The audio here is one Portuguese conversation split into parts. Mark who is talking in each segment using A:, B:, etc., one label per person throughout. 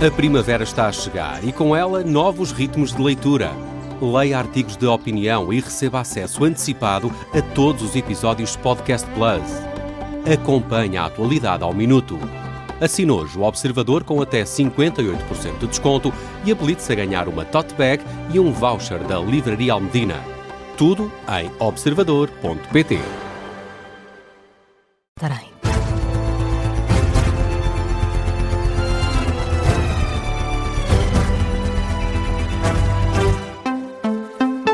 A: A primavera está a chegar e com ela novos ritmos de leitura. Leia artigos de opinião e receba acesso antecipado a todos os episódios de Podcast Plus. Acompanhe a atualidade ao minuto. Assine hoje o Observador com até 58% de desconto e habilite-se a ganhar uma tote bag e um voucher da Livraria Almedina. Tudo em observador.pt.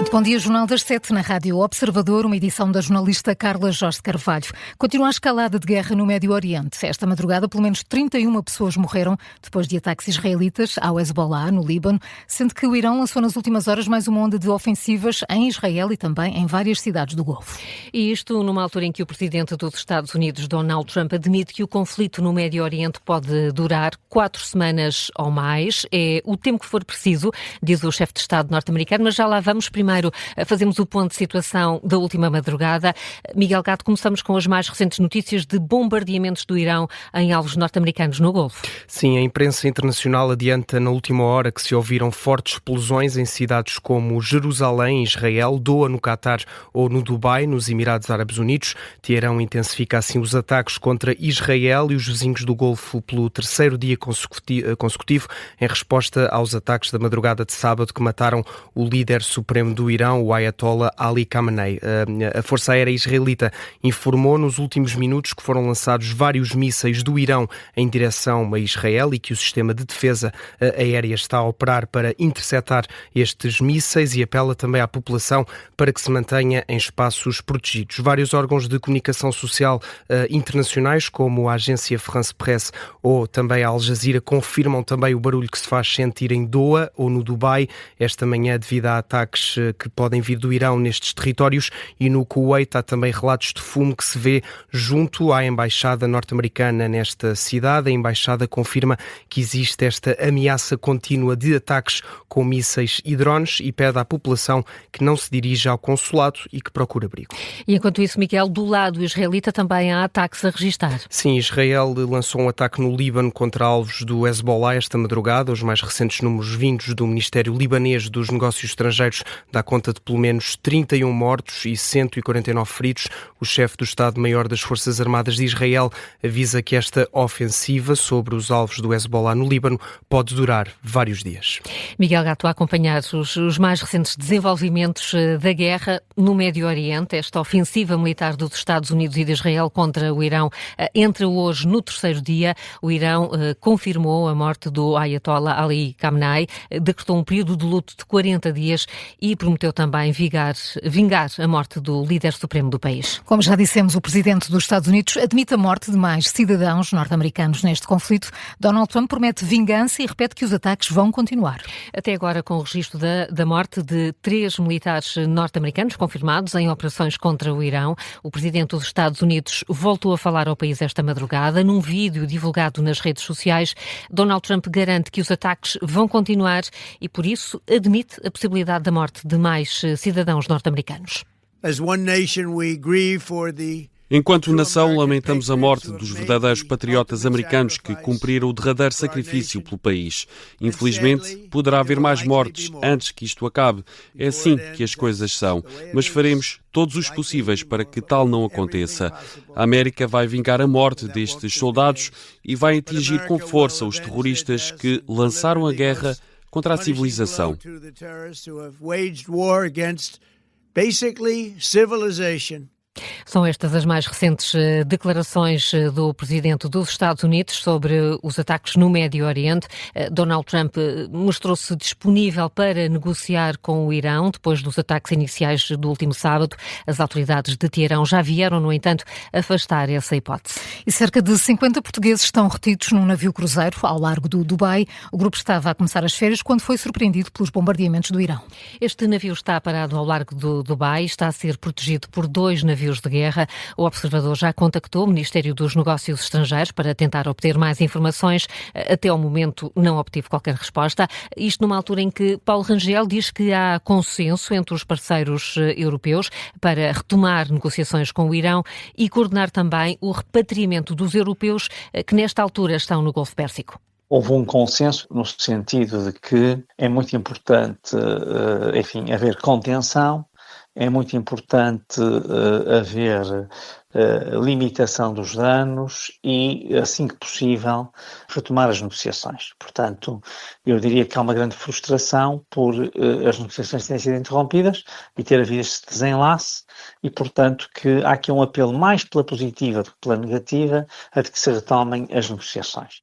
B: Bom dia, Jornal das 7 na Rádio Observador, uma edição da jornalista Carla Jorge Carvalho. Continua a escalada de guerra no Médio Oriente. Esta madrugada, pelo menos 31 pessoas morreram depois de ataques israelitas ao Hezbollah, no Líbano, sendo que o Irão lançou nas últimas horas mais uma onda de ofensivas em Israel e também em várias cidades do Golfo.
C: E isto numa altura em que o presidente dos Estados Unidos, Donald Trump, admite que o conflito no Médio Oriente pode durar 4 semanas ou mais. É o tempo que for preciso, diz o chefe de Estado norte-americano, mas já lá vamos. Primeiro, fazemos o ponto de situação da última madrugada. Miguel Gato, começamos com as mais recentes notícias de bombardeamentos do Irão em alvos norte-americanos no Golfo.
D: Sim, a imprensa internacional adianta na última hora que se ouviram fortes explosões em cidades como Jerusalém, Israel, Doha, no Catar ou no Dubai, nos Emirados Árabes Unidos. Teherão intensifica assim os ataques contra Israel e os vizinhos do Golfo pelo terceiro dia consecutivo, em resposta aos ataques da madrugada de sábado que mataram o líder supremo do Irão, o Ayatollah Ali Khamenei. A Força Aérea Israelita informou nos últimos minutos que foram lançados vários mísseis do Irão em direção a Israel e que o sistema de defesa aérea está a operar para interceptar estes mísseis e apela também à população para que se mantenha em espaços protegidos. Vários órgãos de comunicação social internacionais, como a agência France Presse ou também a Al Jazeera, confirmam também o barulho que se faz sentir em Doha ou no Dubai esta manhã devido a ataques que podem vir do Irão nestes territórios, e no Kuwait há também relatos de fumo que se vê junto à embaixada norte-americana nesta cidade. A embaixada confirma que existe esta ameaça contínua de ataques com mísseis e drones e pede à população que não se dirija ao consulado e que procure abrigo.
C: E enquanto isso, Miguel, do lado israelita também há ataques a registrar.
D: Sim, Israel lançou um ataque no Líbano contra alvos do Hezbollah esta madrugada. Os mais recentes números vindos do Ministério Libanês dos Negócios Estrangeiros dá conta de pelo menos 31 mortos e 149 feridos. O chefe do Estado-Maior das Forças Armadas de Israel avisa que esta ofensiva sobre os alvos do Hezbollah no Líbano pode durar vários dias.
C: Miguel Gato, a acompanhar os mais recentes desenvolvimentos da guerra no Médio Oriente. Esta ofensiva militar dos Estados Unidos e de Israel contra o Irão entra hoje no terceiro dia. O Irão confirmou a morte do Ayatollah Ali Khamenei, decretou um período de luto de 40 dias e prometeu também vingar a morte do líder supremo do país.
B: Como já dissemos, o presidente dos Estados Unidos admite a morte de mais cidadãos norte-americanos neste conflito. Donald Trump promete vingança e repete que os ataques vão continuar.
C: Até agora, com o registro da morte de 3 militares norte-americanos confirmados em operações contra o Irão, o presidente dos Estados Unidos voltou a falar ao país esta madrugada. Num vídeo divulgado nas redes sociais, Donald Trump garante que os ataques vão continuar e, por isso, admite a possibilidade da morte de mais cidadãos norte-americanos.
E: Enquanto nação, lamentamos a morte dos verdadeiros patriotas americanos que cumpriram o derradeiro sacrifício pelo país. Infelizmente, poderá haver mais mortes antes que isto acabe. É assim que as coisas são. Mas faremos todos os possíveis para que tal não aconteça. A América vai vingar a morte destes soldados e vai atingir com força os terroristas que lançaram a guerra contra a civilização.
C: São estas as mais recentes declarações do presidente dos Estados Unidos sobre os ataques no Médio Oriente. Donald Trump mostrou-se disponível para negociar com o Irão depois dos ataques iniciais do último sábado. As autoridades de Teherão já vieram, no entanto, afastar essa hipótese.
B: E cerca de 50 portugueses estão retidos num navio cruzeiro ao largo do Dubai. O grupo estava a começar as férias quando foi surpreendido pelos bombardeamentos do Irão.
C: Este navio está parado ao largo do Dubai, está a ser protegido por 2 navios de guerra. O Observador já contactou o Ministério dos Negócios Estrangeiros para tentar obter mais informações. Até ao momento não obtive qualquer resposta. Isto numa altura em que Paulo Rangel diz que há consenso entre os parceiros europeus para retomar negociações com o Irão e coordenar também o repatriamento dos europeus que nesta altura estão no Golfo Pérsico.
F: houve um consenso no sentido de que é muito importante, haver contenção, é muito importante haver limitação dos danos e, assim que possível, retomar as negociações. Portanto, eu diria que há uma grande frustração por as negociações terem sido interrompidas e ter havido este desenlace e, portanto, que há aqui um apelo mais pela positiva do que pela negativa a de que se retomem as negociações.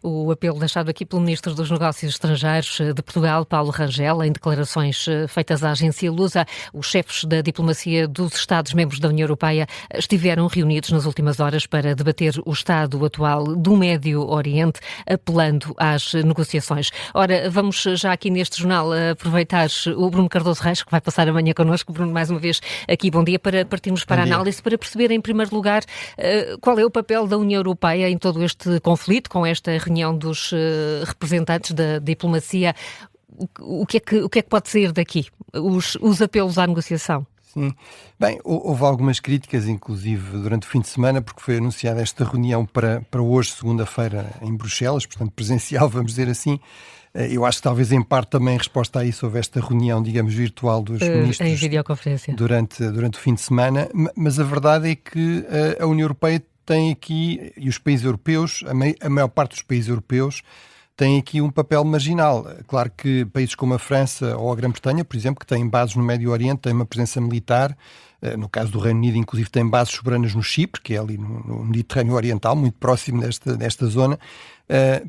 C: O apelo deixado aqui pelo Ministro dos Negócios Estrangeiros de Portugal, Paulo Rangel, em declarações feitas à agência Lusa. Os chefes da diplomacia dos Estados-membros da União Europeia estiveram reunidos nas últimas horas para debater o estado atual do Médio Oriente, apelando às negociações. Ora, vamos já aqui neste jornal aproveitar o Bruno Cardoso Reis, que vai passar amanhã connosco. Bruno, mais uma vez aqui, bom dia, para partirmos para a análise, para perceber, em primeiro lugar, qual é o papel da União Europeia em todo este conflito, com esta reunião dos representantes da diplomacia. O que é que pode sair daqui? Os apelos à negociação?
G: Sim. Bem, houve algumas críticas, inclusive durante o fim de semana, porque foi anunciada esta reunião para hoje, segunda-feira, em Bruxelas, portanto presencial, vamos dizer assim. Eu acho que talvez em parte também em resposta a isso houve esta reunião, digamos, virtual dos ministros
C: em videoconferência
G: durante o fim de semana, mas a verdade é que a União Europeia tem aqui, e os países europeus, a maior parte dos países europeus, tem aqui um papel marginal. Claro que países como a França ou a Grã-Bretanha, por exemplo, que têm bases no Médio Oriente, têm uma presença militar. No caso do Reino Unido, inclusive, tem bases soberanas no Chipre, que é ali no Mediterrâneo Oriental, muito próximo desta zona.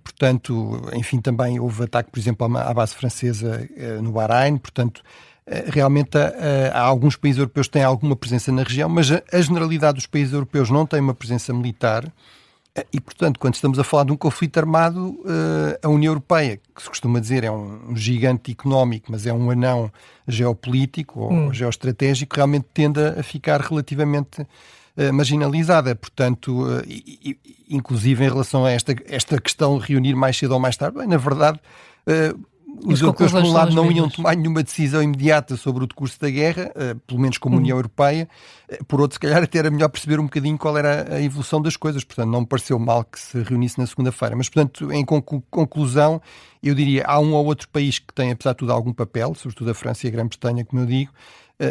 G: Portanto, enfim, também houve ataque, por exemplo, à base francesa no Bahrein. Portanto, realmente há alguns países europeus que têm alguma presença na região, mas a generalidade dos países europeus não tem uma presença militar e, portanto, quando estamos a falar de um conflito armado, a União Europeia, que se costuma dizer é um gigante económico, mas é um anão geopolítico ou geoestratégico, realmente tende a ficar relativamente marginalizada. Portanto, inclusive em relação a esta questão de reunir mais cedo ou mais tarde, bem, na verdade, os europeus, por um lado, não iam tomar nenhuma decisão imediata sobre o decurso da guerra, pelo menos como União Europeia. Por outro, se calhar, até era melhor perceber um bocadinho qual era a evolução das coisas. Portanto, não me pareceu mal que se reunisse na segunda-feira. Mas, portanto, em conclusão, eu diria, há um ou outro país que tem, apesar de tudo, algum papel, sobretudo a França e a Grã-Bretanha, como eu digo,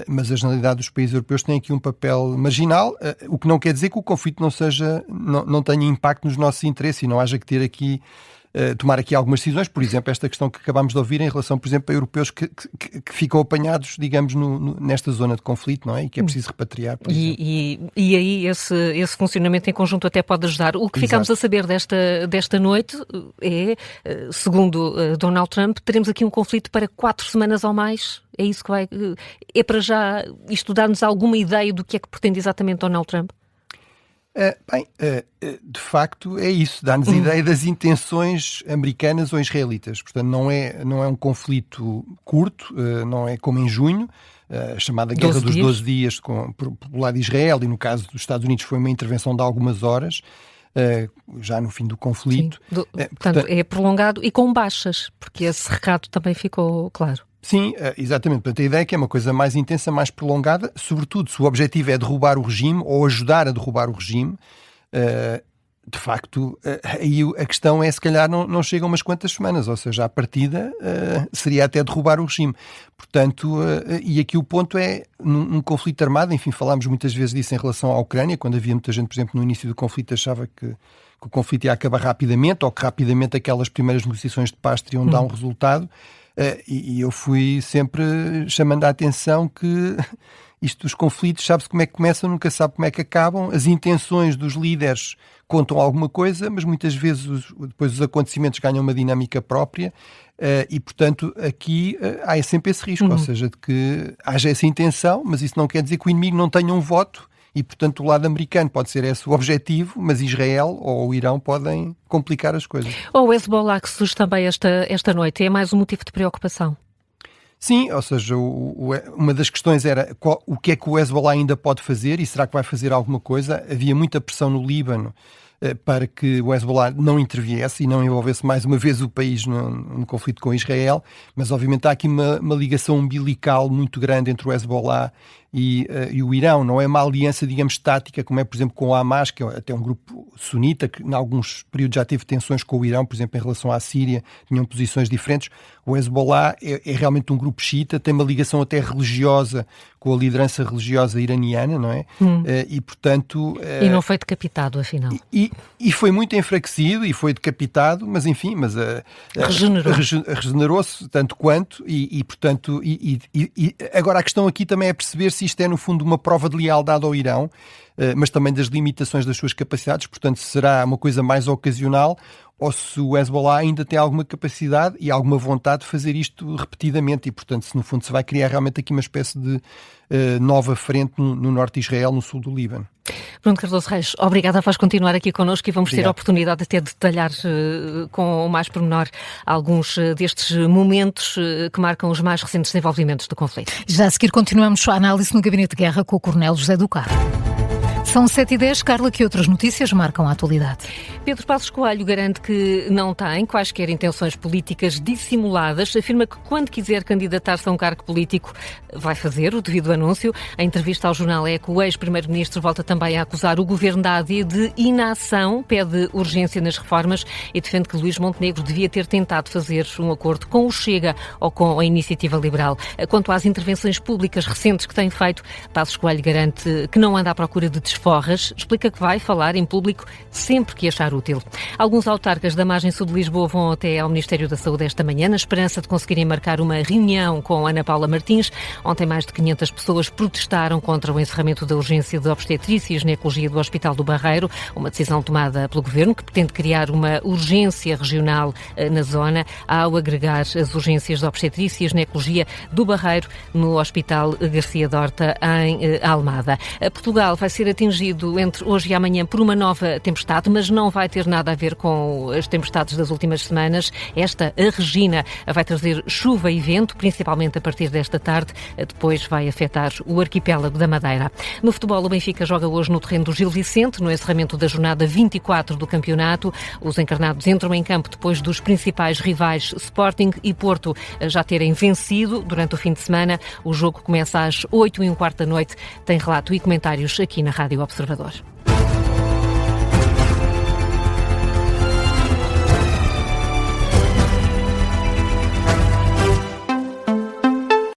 G: mas a generalidade dos países europeus tem aqui um papel marginal, o que não quer dizer que o conflito não tenha impacto nos nossos interesses e não haja que ter aqui tomar aqui algumas decisões, por exemplo, esta questão que acabámos de ouvir em relação, por exemplo, a europeus que ficam apanhados, digamos, nesta zona de conflito, não é? E que é preciso repatriar, por exemplo.
C: E aí esse funcionamento em conjunto até pode ajudar. O que ficamos a saber desta noite é, segundo Donald Trump, teremos aqui um conflito para 4 semanas ou mais. É isso que vai... É para já isto dar-nos alguma ideia do que é que pretende exatamente Donald Trump?
G: De facto é isso, dá-nos ideia das intenções americanas ou israelitas. Portanto, não é um conflito curto, não é como em junho, a chamada Guerra dos 12 dias por lado de Israel, e no caso dos Estados Unidos foi uma intervenção de algumas horas, já no fim do conflito.
C: Portanto, é prolongado e com baixas, porque esse recado também ficou claro.
G: Sim, exatamente. Portanto, a ideia é que é uma coisa mais intensa, mais prolongada, sobretudo se o objetivo é derrubar o regime ou ajudar a derrubar o regime. De facto, aí a questão é, se calhar, não chega a umas quantas semanas, ou seja, à partida seria até derrubar o regime. Portanto, e aqui o ponto é, num conflito armado, enfim, falámos muitas vezes disso em relação à Ucrânia, quando havia muita gente, por exemplo, no início do conflito achava que o conflito ia acabar rapidamente, ou que rapidamente aquelas primeiras negociações de paz teriam de dar um resultado. E eu fui sempre chamando a atenção que os conflitos, sabe-se como é que começam, nunca sabe como é que acabam. As intenções dos líderes contam alguma coisa, mas muitas vezes depois os acontecimentos ganham uma dinâmica própria e, portanto, aqui há sempre esse risco, ou seja, de que haja essa intenção, mas isso não quer dizer que o inimigo não tenha um voto. E, portanto, o lado americano pode ser esse o objetivo, mas Israel ou o Irão podem complicar as coisas.
C: Ou o Hezbollah, que surge também esta noite, é mais um motivo de preocupação?
G: Sim, ou seja, uma das questões era o que é que o Hezbollah ainda pode fazer e será que vai fazer alguma coisa? Havia muita pressão no Líbano para que o Hezbollah não interviesse e não envolvesse mais uma vez o país no conflito com Israel, mas obviamente há aqui uma ligação umbilical muito grande entre o Hezbollah e o Irão não é uma aliança, digamos, estática, como é, por exemplo, com o Hamas, que é até um grupo sunita, que em alguns períodos já teve tensões com o Irão, por exemplo, em relação à Síria, tinham posições diferentes. O Hezbollah é realmente um grupo xiita, tem uma ligação até religiosa com a liderança religiosa iraniana, não é? E, portanto...
C: E não foi decapitado, afinal.
G: E foi muito enfraquecido e foi decapitado, mas enfim, regenerou-se tanto quanto portanto, agora a questão aqui também é perceber se isto é, no fundo, uma prova de lealdade ao Irão, mas também das limitações das suas capacidades, portanto, será uma coisa mais ocasional, ou se o Hezbollah ainda tem alguma capacidade e alguma vontade de fazer isto repetidamente e, portanto, se no fundo se vai criar realmente aqui uma espécie de nova frente no norte de Israel, no sul do Líbano.
C: Bruno Cardoso Reis, obrigada, vais continuar aqui connosco e vamos ter a oportunidade até de detalhar com mais pormenor alguns destes momentos que marcam os mais recentes desenvolvimentos do conflito.
B: Já a seguir continuamos a análise no Gabinete de Guerra com o Coronel José do Carmo. São 7h10, Carla, que outras notícias marcam a atualidade?
C: Pedro Passos Coelho garante que não tem quaisquer intenções políticas dissimuladas. Afirma que quando quiser candidatar-se a um cargo político vai fazer o devido anúncio. Em entrevista ao jornal Eco, o ex-primeiro-ministro volta também a acusar o governo da AD de inação, pede urgência nas reformas e defende que Luís Montenegro devia ter tentado fazer um acordo com o Chega ou com a Iniciativa Liberal. Quanto às intervenções públicas recentes que tem feito, Passos Coelho garante que não anda à procura de desforras, explica que vai falar em público sempre que achar útil. Alguns autarcas da margem sul de Lisboa vão até ao Ministério da Saúde esta manhã, na esperança de conseguirem marcar uma reunião com Ana Paula Martins. Ontem mais de 500 pessoas protestaram contra o encerramento da urgência de obstetrícia e ginecologia do Hospital do Barreiro, uma decisão tomada pelo Governo que pretende criar uma urgência regional na zona ao agregar as urgências de obstetrícia e ginecologia do Barreiro no Hospital Garcia Dorta em Almada. Portugal vai ser atingido entre hoje e amanhã por uma nova tempestade, mas não vai ter nada a ver com as tempestades das últimas semanas. Esta, a Regina, vai trazer chuva e vento, principalmente a partir desta tarde. Depois vai afetar o arquipélago da Madeira. No futebol, o Benfica joga hoje no terreno do Gil Vicente, no encerramento da jornada 24 do campeonato. Os encarnados entram em campo depois dos principais rivais Sporting e Porto já terem vencido durante o fim de semana. O jogo começa às 8h15 da noite. Tem relato e comentários aqui na Rádio Observador.